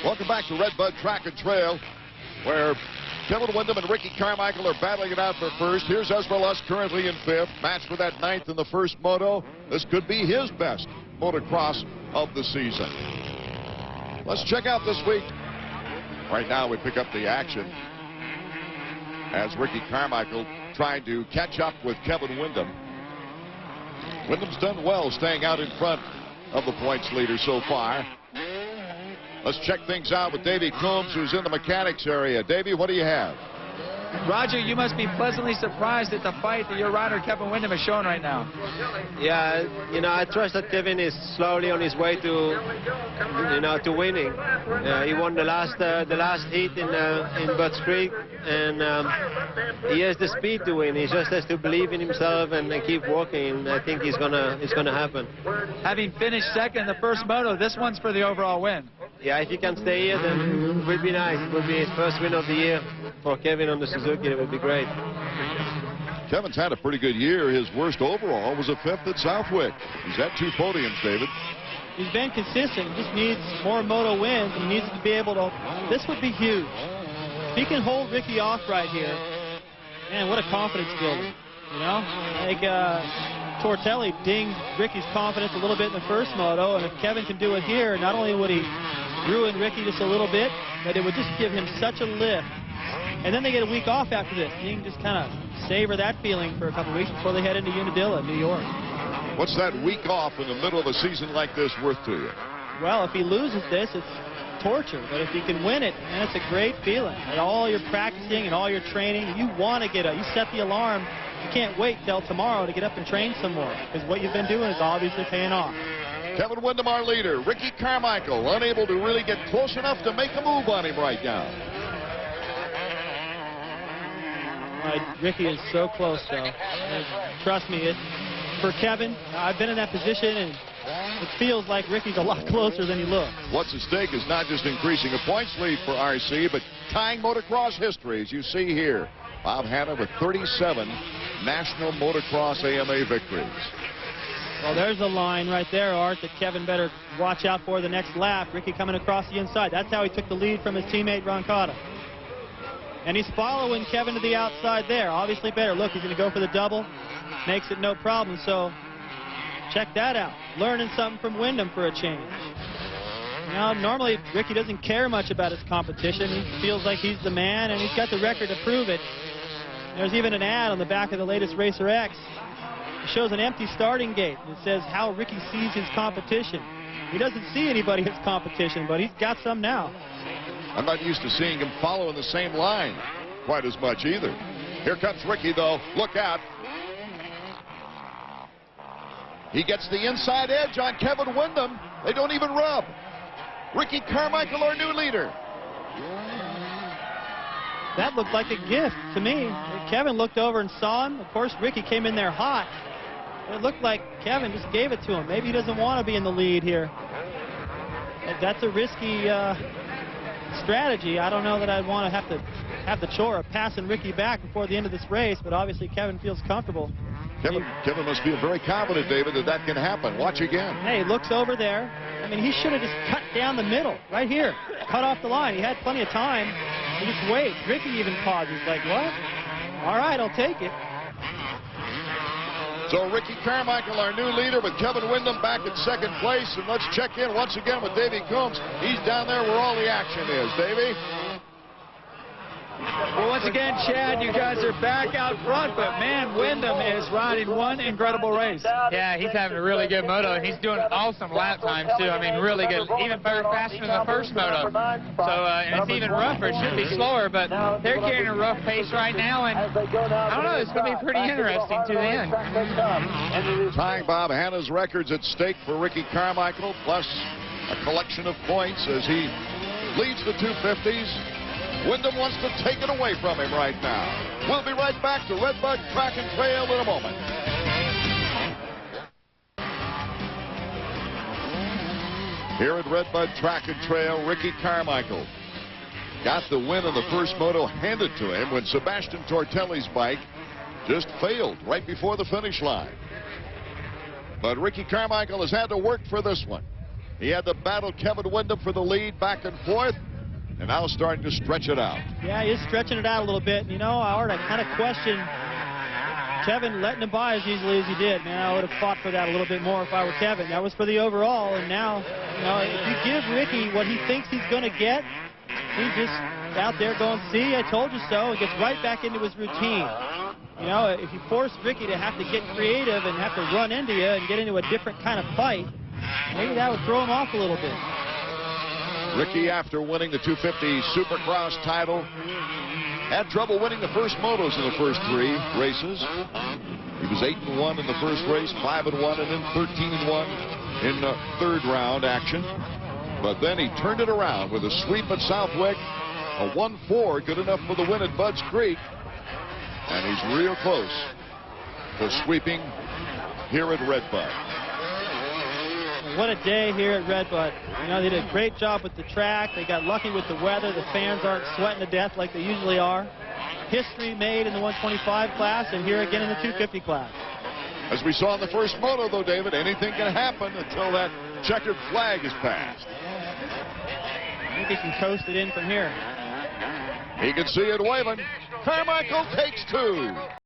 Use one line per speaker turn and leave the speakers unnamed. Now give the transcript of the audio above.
Welcome back to Redbud Track and Trail, where Kevin Windham and Ricky Carmichael are battling it out for first. Here's Esmer Lusk currently in fifth, matched with that ninth in the first moto. This could be his best motocross of the season. Let's check out this week. Right now we pick up the action as Ricky Carmichael trying to catch up with Kevin Windham. Windham's done well staying out in front of the points leader so far. Let's check things out with Davey Combs, who's in the mechanics area. Davey, what do you have?
Roger, you must be pleasantly surprised at the fight that your rider Kevin Windham is showing right now.
Yeah, you know, I trust that Kevin is slowly on his way to, to winning. He won the last heat in Butts Creek, and he has the speed to win. He just has to believe in himself and keep working. I think it's gonna happen.
Having finished second in the first moto, this one's for the overall win.
Yeah, if he can stay here, then it will be nice. It will be his first win of the year for Kevin on the Suzuki. It would be great.
Kevin's had a pretty good year. His worst overall was a fifth at Southwick. He's at 2 podiums, David.
He's been consistent. He just needs more moto wins. He needs to be able to. This would be huge. If he can hold Ricky off right here, man, what a confidence builder. You know, like Tortelli dinged Ricky's confidence a little bit in the first moto, and if Kevin can do it here, not only would he ruin Ricky just a little bit, but it would just give him such a lift. And then they get a week off after this. You can just kind of savor that feeling for a couple weeks before they head into Unadilla, New York.
What's that week off in the middle of a season like this worth to you?
Well, if he loses this, it's torture. But if he can win it, man, it's a great feeling. And all your practicing and all your training, you want to get up. You set the alarm. You can't wait till tomorrow to get up and train some more, because what you've been doing is obviously paying off.
Kevin Windham, our leader. Ricky Carmichael, unable to really get close enough to make a move on him right now.
Ricky is so close, though. Trust me, for Kevin, I've been in that position, and it feels like Ricky's a lot closer than he looks.
What's at stake is not just increasing a points lead for RC, but tying motocross history, as you see here. Bob Hanna with 37 National Motocross AMA victories.
Well, there's a line right there, Art, that Kevin better watch out for the next lap. Ricky coming across the inside. That's how he took the lead from his teammate Roncada. And he's following Kevin to the outside there. Obviously better. Look, he's going to go for the double. Makes it no problem. So check that out. Learning something from Windham for a change. Now, normally Ricky doesn't care much about his competition. He feels like he's the man, and he's got the record to prove it. There's even an ad on the back of the latest Racer X. It shows an empty starting gate. It says how Ricky sees his competition. He doesn't see anybody as competition, but he's got some now.
I'm not used to seeing him following the same line quite as much either. Here comes Ricky, though. Look out. He gets the inside edge on Kevin Windham. They don't even rub. Ricky Carmichael, our new leader.
That looked like a gift to me. Kevin looked over and saw him. Of course, Ricky came in there hot. It looked like Kevin just gave it to him. Maybe he doesn't want to be in the lead here. That's a risky strategy. I don't know that I'd want to have the chore of passing Ricky back before the end of this race, but obviously Kevin feels comfortable.
Kevin must feel very confident, David, that can happen. Watch again.
Hey, looks over there. I mean, he should have just cut down the middle, right here. Cut off the line. He had plenty of time. He just waits. Ricky even pauses, like, what? All right, I'll take it.
So Ricky Carmichael, our new leader, with Kevin Windham back in second place. And let's check in once again with Davey Combs. He's down there where all the action is. Davey?
Well, once again, Chad, you guys are back out front, but man, Windham is riding one incredible race.
Yeah, he's having a really good moto, and he's doing awesome lap times, too. I mean, really good, even better, faster than the first moto. So, and it's even rougher. It should be slower, but they're carrying a rough pace right now, and I don't know, it's going to be pretty interesting to the end.
Tying Bob Hanna's records at stake for Ricky Carmichael, plus a collection of points as he leads the 250s. Windham wants to take it away from him right now. We'll be right back to Redbud Track and Trail in a moment. Here at Redbud Track and Trail, Ricky Carmichael got the win in the first moto handed to him when Sebastian Tortelli's bike just failed right before the finish line. But Ricky Carmichael has had to work for this one. He had to battle Kevin Windham for the lead back and forth, and now starting to stretch it out.
Yeah, he is stretching it out a little bit. You know, Howard, I kind of question Kevin letting him by as easily as he did. Man, I would have fought for that a little bit more if I were Kevin. That was for the overall, and now, you know, if you give Ricky what he thinks he's going to get, he's just out there going, see, I told you so, and gets right back into his routine. You know, if you force Ricky to have to get creative and have to run into you and get into a different kind of fight, maybe that would throw him off a little bit.
Ricky, after winning the 250 Supercross title, had trouble winning the first motos in the first 3 races. He was 8-1 in the first race, 5-1, and then 13-1 in the third round action. But then he turned it around with a sweep at Southwick, a 1-4, good enough for the win at Budds Creek. And he's real close to sweeping here at Red Bud.
What a day here at Red Bud. You know, they did a great job with the track. They got lucky with the weather. The fans aren't sweating to death like they usually are. History made in the 125 class and here again in the 250 class.
As we saw in the first moto, though, David, anything can happen until that checkered flag is passed.
I think he can coast it in from here.
He can see it waving. Carmichael takes 2.